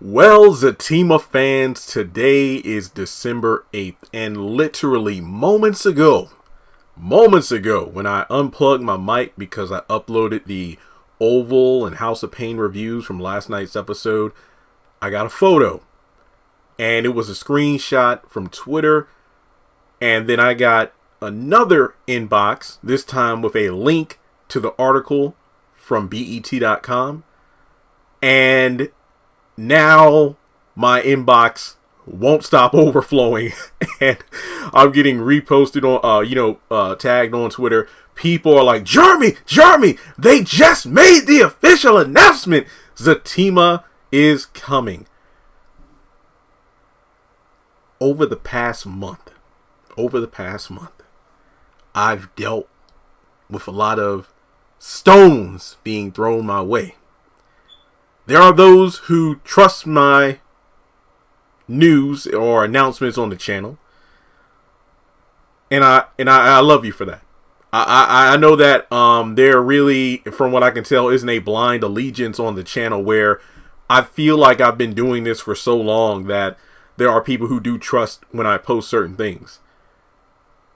Well, Zatima fans, today is December 8th, and literally moments ago, when I unplugged my mic because I uploaded the Oval and House of Pain reviews from last night's episode, I got a photo, and it was a screenshot from Twitter, and then I got another inbox, this time with a link to the article from BET.com, and now my inbox won't stop overflowing, and I'm getting reposted on, tagged on Twitter. People are like, Jeremy, they just made the official announcement. Zatima is coming. Over the past month, I've dealt with a lot of stones being thrown my way. There are those who trust my news or announcements on the channel, and I love you for that. I know that there really, from what I can tell, isn't a blind allegiance on the channel where I feel like I've been doing this for so long that there are people who do trust when I post certain things.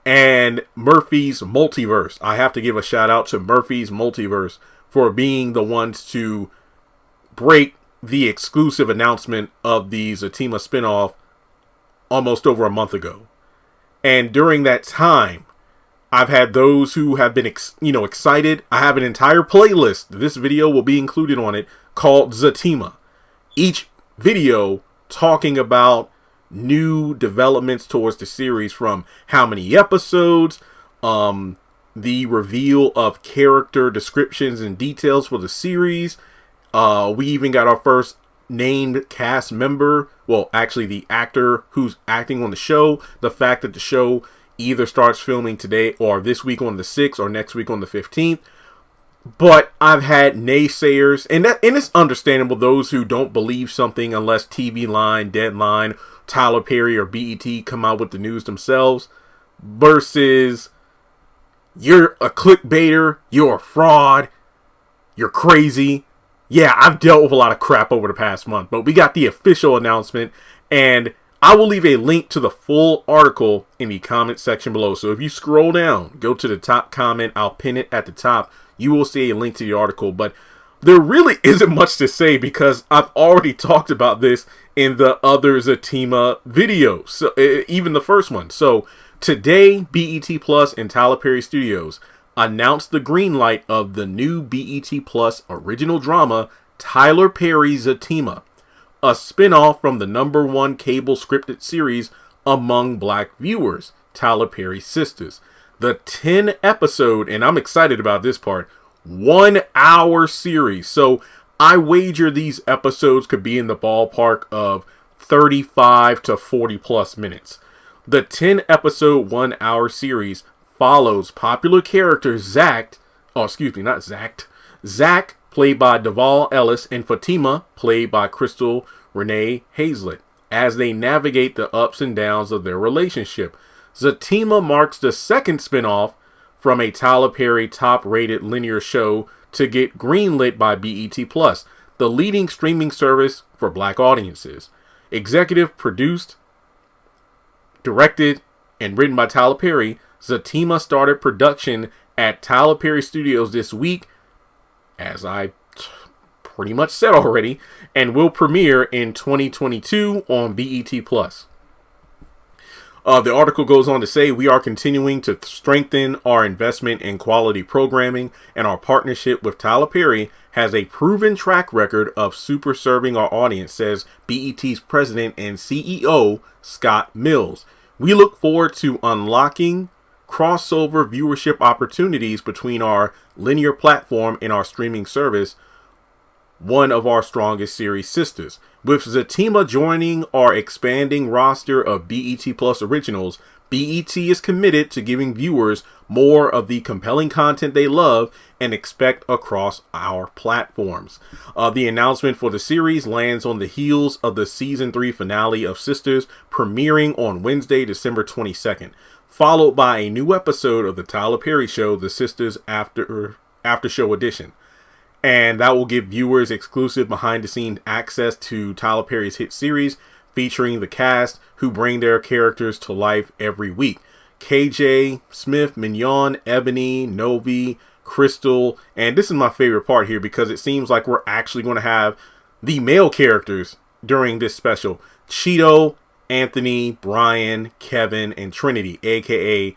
And Murphy's Multiverse, I have to give a shout out to Murphy's Multiverse for being the ones to break the exclusive announcement of the Zatima spinoff almost over a month ago. And during that time, I've had those who have been excited. I have an entire playlist, this video will be included on it, called Zatima. Each video talking about new developments towards the series, from how many episodes, the reveal of character descriptions and details for the series. We even got our first named cast member. Well, actually the actor who's acting on the show. The fact that the show either starts filming today or this week on the 6th or next week on the 15th. But I've had naysayers, and it's understandable, those who don't believe something unless TV Line, Deadline, Tyler Perry, or BET come out with the news themselves, versus you're a clickbaiter, you're a fraud, you're crazy. Yeah, I've dealt with a lot of crap over the past month, but we got the official announcement, and I will leave a link to the full article in the comment section below. So if you scroll down, go to the top comment, I'll pin it at the top. You will see a link to the article, but there really isn't much to say because I've already talked about this in the other Zatima videos, so, even the first one. So today, BET Plus and Tyler Perry Studios announced the green light of the new BET Plus original drama, Tyler Perry Zatima, a spin-off from the #1 cable scripted series among black viewers, Tyler Perry Sistas. The 10-episode, and I'm excited about this part, 1-hour series. So I wager these episodes could be in the ballpark of 35 to 40 plus minutes. The 10-episode 1-hour series follows popular character Zach, played by Duvall Ellis, and Fatima, played by Crystal Renee Hazlett, as they navigate the ups and downs of their relationship. Zatima marks the second spinoff from a Tyler Perry top-rated linear show to get greenlit by BET Plus, the leading streaming service for black audiences. Executive produced, directed, and written by Tyler Perry, Zatima started production at Tyler Perry Studios this week, as I pretty much said already, and will premiere in 2022 on BET Plus. The article goes on to say, we are continuing to strengthen our investment in quality programming, and our partnership with Tyler Perry has a proven track record of super serving our audience, says BET's president and CEO, Scott Mills. We look forward to unlocking crossover viewership opportunities between our linear platform and our streaming service, one of our strongest series, Sistas. With Zatima joining our expanding roster of BET Plus originals, BET is committed to giving viewers more of the compelling content they love and expect across our platforms. The announcement for the series lands on the heels of the season 3 finale of Sistas, premiering on Wednesday, December 22nd, followed by a new episode of the Tyler Perry Show, the Sistas After Show Edition. And that will give viewers exclusive behind-the-scenes access to Tyler Perry's hit series, featuring the cast who bring their characters to life every week. KJ, Smith, Mignon, Ebony, Novi, Crystal, and this is my favorite part here because it seems like we're actually going to have the male characters during this special. Cheeto, Anthony, Brian, Kevin, and Trinity, aka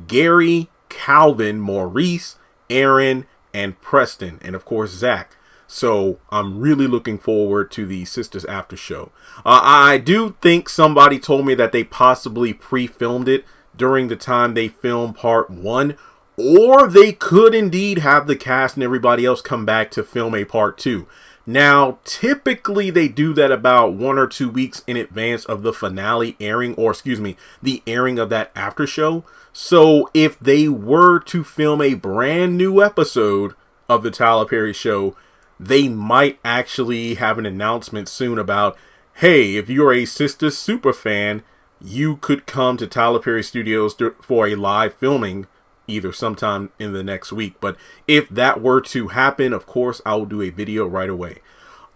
Gary, Calvin, Maurice, Aaron, and Preston, and of course Zach. So I'm really looking forward to the Sistas after show. I do think somebody told me that they possibly pre-filmed it during the time they filmed part 1, or they could indeed have the cast and everybody else come back to film a part 2. Now, typically they do that about 1 or 2 weeks in advance of the finale airing, or excuse me, the airing of that after show. So if they were to film a brand new episode of the Tyler Perry show, they might actually have an announcement soon about, hey, if you're a Sistas super fan, you could come to Tyler Perry Studios for a live filming either sometime in the next week. But if that were to happen, of course, I will do a video right away.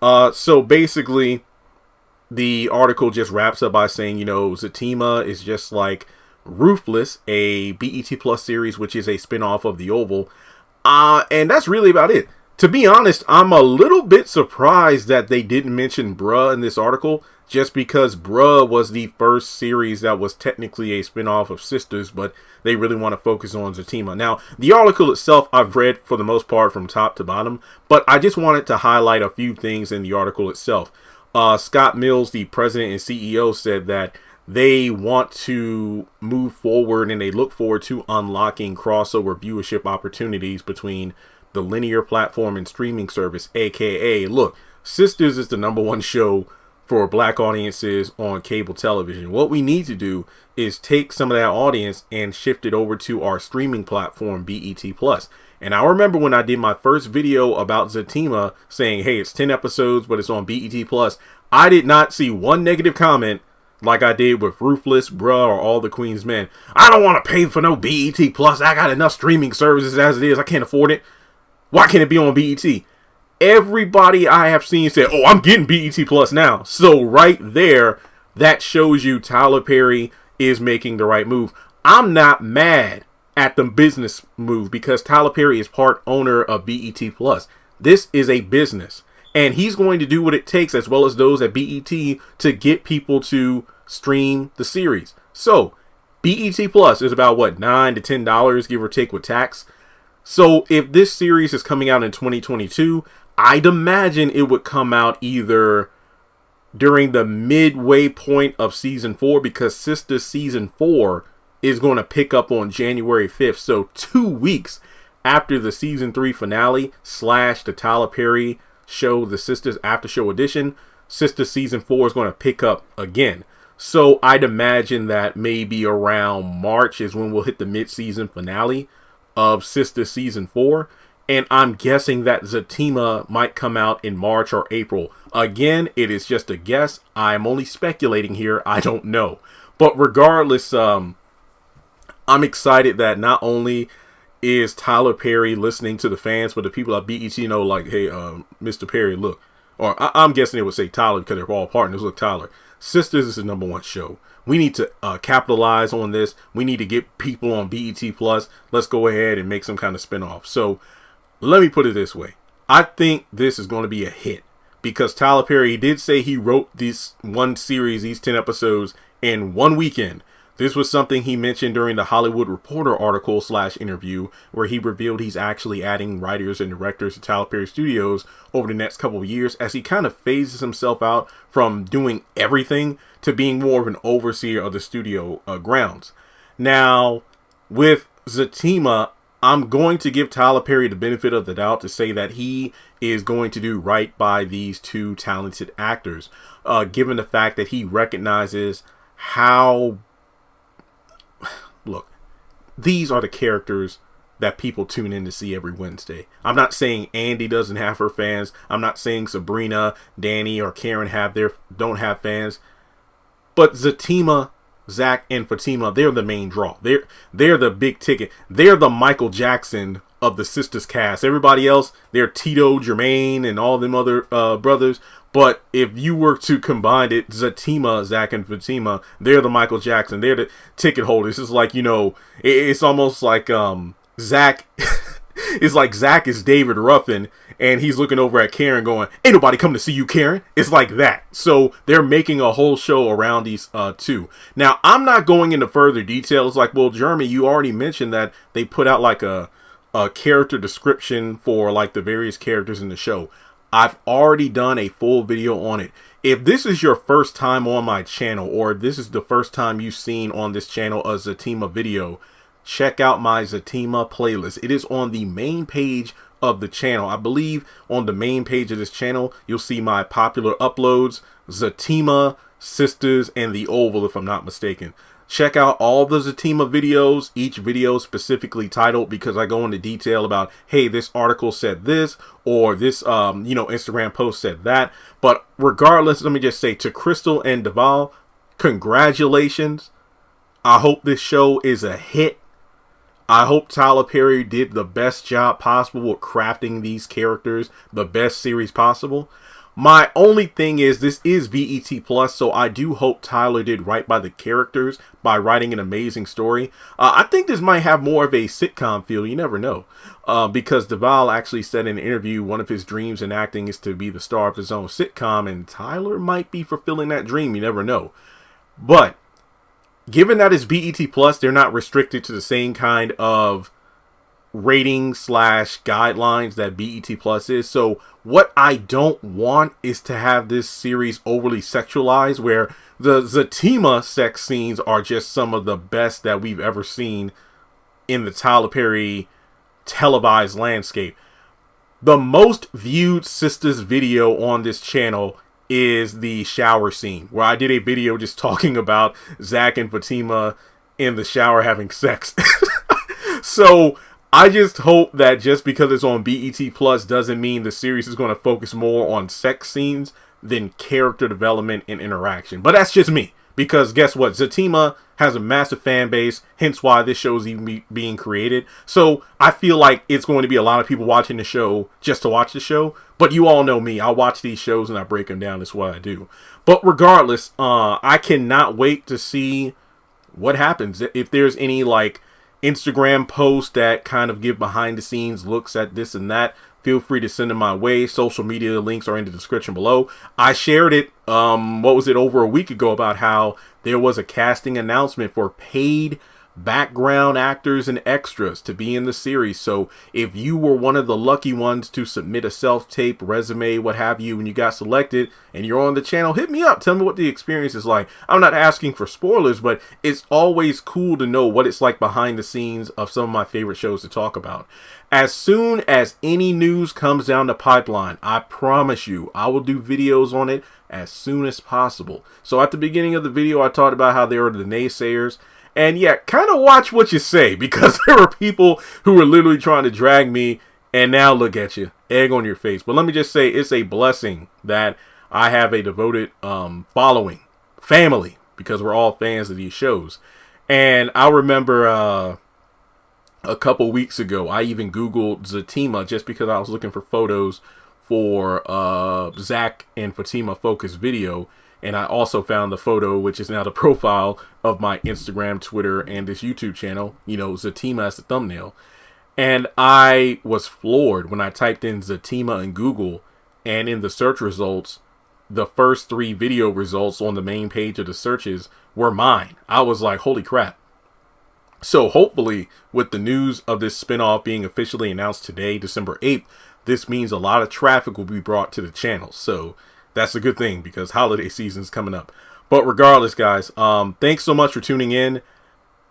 So basically, the article just wraps up by saying, you know, Zatima is just like Ruthless, a BET Plus series, which is a spinoff of The Oval. And that's really about it. To be honest, I'm a little bit surprised that they didn't mention Bruh in this article, just because Bruh was the first series that was technically a spinoff of Sistas, but they really want to focus on Zatima. Now, the article itself I've read for the most part from top to bottom, but I just wanted to highlight a few things in the article itself. Scott Mills, the president and CEO, said that they want to move forward and they look forward to unlocking crossover viewership opportunities between the linear platform and streaming service, aka, look, Sistas is the +1 show for black audiences on cable television. What we need to do is take some of that audience and shift it over to our streaming platform, BET Plus. And I remember when I did my first video about Zatima saying, hey, it's 10 episodes, but it's on BET Plus, I did not see one negative comment like I did with Ruthless, Bruh, or All the Queen's Men. I don't want to pay for no BET Plus. I got enough streaming services as it is. I can't afford it. Why can't it be on BET? Everybody I have seen said, oh, I'm getting BET Plus now. So right there, that shows you Tyler Perry is making the right move. I'm not mad at the business move because Tyler Perry is part owner of BET Plus. This is a business. And he's going to do what it takes, as well as those at BET, to get people to stream the series. So, BET Plus is about, what, $9 to $10, give or take, with tax. So if this series is coming out in 2022, I'd imagine it would come out either during the midway point of season 4, because Sistas season 4 is going to pick up on January 5th. So 2 weeks after the season 3 finale / the Tyler Perry show, the Sistas after show edition, Sistas season 4 is going to pick up again. So I'd imagine that maybe around March is when we'll hit the mid-season finale of Sistas season 4, and I'm guessing that Zatima might come out in March or April. Again, it is just a guess. I'm only speculating here. I don't know. But regardless, I'm excited that not only is Tyler Perry listening to the fans, but the people at BET know, like, hey, Mr. Perry, look, or I'm guessing they would say Tyler because they're all partners. Look, Tyler, Sistas is the #1 show. We need to capitalize on this. We need to get people on BET Plus. Let's go ahead and make some kind of spinoff. So let me put it this way. I think this is going to be a hit because Tyler Perry did say he wrote this one series, these 10 episodes, in one weekend. This was something he mentioned during the Hollywood Reporter article / interview, where he revealed he's actually adding writers and directors to Tyler Perry Studios over the next couple of years as he kind of phases himself out from doing everything to being more of an overseer of the studio grounds. Now, with Zatima, I'm going to give Tyler Perry the benefit of the doubt to say that he is going to do right by these two talented actors, given the fact that he recognizes how... Look, these are the characters that people tune in to see every Wednesday. I'm not saying Andy doesn't have her fans. I'm not saying Sabrina, Danny, or Karen don't have fans. But Zatima, Zach, and Fatima, they're the main draw. They're the big ticket. They're the Michael Jackson of the Sistas cast. Everybody else, they're Tito, Jermaine, and all them other brothers. But if you were to combine it, Zatima, Zach and Fatima, they're the Michael Jackson. They're the ticket holders. It's like, you know, it's almost like Zach. It's like Zach is David Ruffin, and he's looking over at Karen going, ain't nobody come to see you, Karen. It's like that. So they're making a whole show around these two. Now, I'm not going into further details. Like, well, Jeremy, you already mentioned that they put out like a character description for like the various characters in the show. I've already done a full video on it. If this is your first time on my channel, or if this is the first time you've seen on this channel a Zatima video, check out my Zatima playlist. It is on the main page of the channel. I believe on the main page of this channel, you'll see my popular uploads, Zatima, Sisters, and The Oval, if I'm not mistaken. Check out all the Zatima videos, each video specifically titled, because I go into detail about, hey, this article said this, or this, Instagram post said that. But regardless, let me just say to Crystal and Deval, congratulations. I hope this show is a hit. I hope Tyler Perry did the best job possible with crafting these characters, the best series possible. My only thing is, this is BET Plus, so I do hope Tyler did right by the characters by writing an amazing story. I think this might have more of a sitcom feel. You never know. Because Deval actually said in an interview one of his dreams in acting is to be the star of his own sitcom, and Tyler might be fulfilling that dream. You never know. But given that it's BET Plus, they're not restricted to the same kind of rating / guidelines that BET Plus is. So what I don't want is to have this series overly sexualized, where the Zatima sex scenes are just some of the best that we've ever seen in the Tyler Perry televised landscape. The most viewed Sisters video on this channel is the shower scene, where I did a video just talking about Zach and Fatima in the shower having sex. So I just hope that just because it's on BET Plus doesn't mean the series is going to focus more on sex scenes than character development and interaction. But that's just me, because guess what? Zatima has a massive fan base, hence why this show is even being created. So I feel like it's going to be a lot of people watching the show just to watch the show. But you all know me. I watch these shows and I break them down. That's what I do. But regardless, I cannot wait to see what happens. If there's any like Instagram posts that kind of give behind the scenes looks at this and that, feel free to send them my way. Social media links are in the description below. I shared it, over a week ago, about how there was a casting announcement for paid background actors and extras to be in the series. So if you were one of the lucky ones to submit a self-tape, resume, what have you, and you got selected and you're on the channel, hit me up. Tell me what the experience is like. I'm not asking for spoilers, but it's always cool to know what it's like behind the scenes of some of my favorite shows to talk about. As soon as any news comes down the pipeline, I promise you, I will do videos on it as soon as possible. So at the beginning of the video, I talked about how there were the naysayers. And yeah, kind of watch what you say, because there are people who are literally trying to drag me, and now look at you, egg on your face. But let me just say, it's a blessing that I have a devoted following, family, because we're all fans of these shows. And I remember a couple weeks ago, I even Googled Zatima just because I was looking for photos for Zach and Fatima focus video. And I also found the photo, which is now the profile of my Instagram, Twitter, and this YouTube channel, Zatima as the thumbnail. And I was floored when I typed in Zatima in Google, and in the search results, the first 3 video results on the main page of the searches were mine. I was like, holy crap. So hopefully, with the news of this spinoff being officially announced today, December 8th, this means a lot of traffic will be brought to the channel. So that's a good thing, because holiday season is coming up. But regardless, guys, thanks so much for tuning in.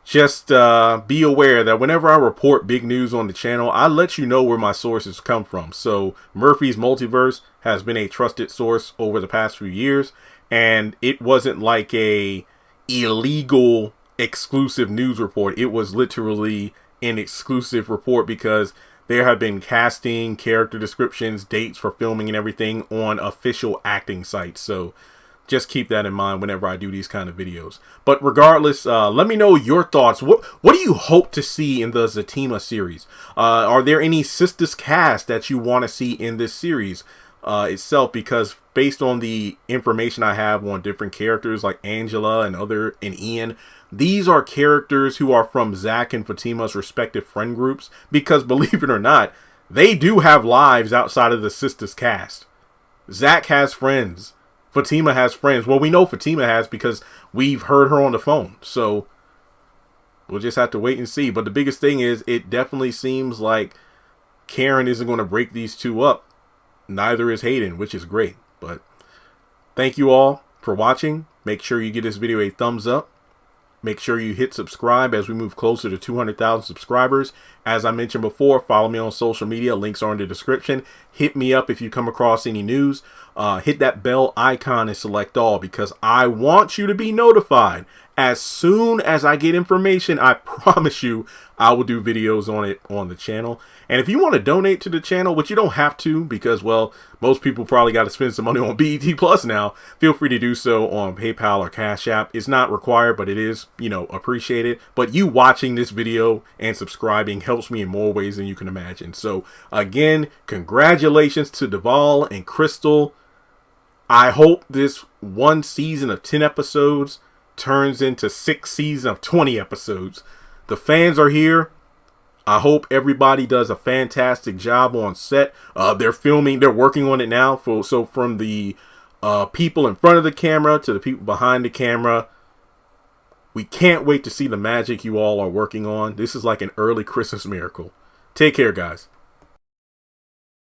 Just be aware that whenever I report big news on the channel, I let you know where my sources come from. So Murphy's Multiverse has been a trusted source over the past few years, and it wasn't like a illegal exclusive news report. It was literally an exclusive report, because there have been casting, character descriptions, dates for filming, and everything on official acting sites. So just keep that in mind whenever I do these kind of videos. But regardless, let me know your thoughts. What do you hope to see in the Zatima series? Are there any Sistas cast that you want to see in this series itself? Because based on the information I have on different characters like Angela and Ian, these are characters who are from Zach and Fatima's respective friend groups. Because believe it or not, they do have lives outside of the Sistas cast. Zach has friends. Fatima has friends. Well, we know Fatima has because we've heard her on the phone. So we'll just have to wait and see. But the biggest thing is it definitely seems like Karen isn't going to break these two up. Neither is Hayden, which is great. But thank you all for watching. Make sure you give this video a thumbs up. Make sure you hit subscribe as we move closer to 200,000 subscribers. As I mentioned before, follow me on social media. Links are in the description. Hit me up if you come across any news. Hit that bell icon and select all, because I want you to be notified. As soon as I get information, I promise you I will do videos on it on the channel. And if you want to donate to the channel, which you don't have to, because, well, most people probably got to spend some money on BET Plus now, feel free to do so on PayPal or Cash App. It's not required, but it is, appreciated. But you watching this video and subscribing helps me in more ways than you can imagine. So, again, congratulations to Duval and Crystal. I hope this one season of 10 episodes turns into 6 seasons of 20 episodes. The fans are here. I hope everybody does a fantastic job on set. They're filming, they're working on it now. So from the people in front of the camera to the people behind the camera, we can't wait to see the magic you all are working on. This is like an early Christmas miracle. Take care, guys.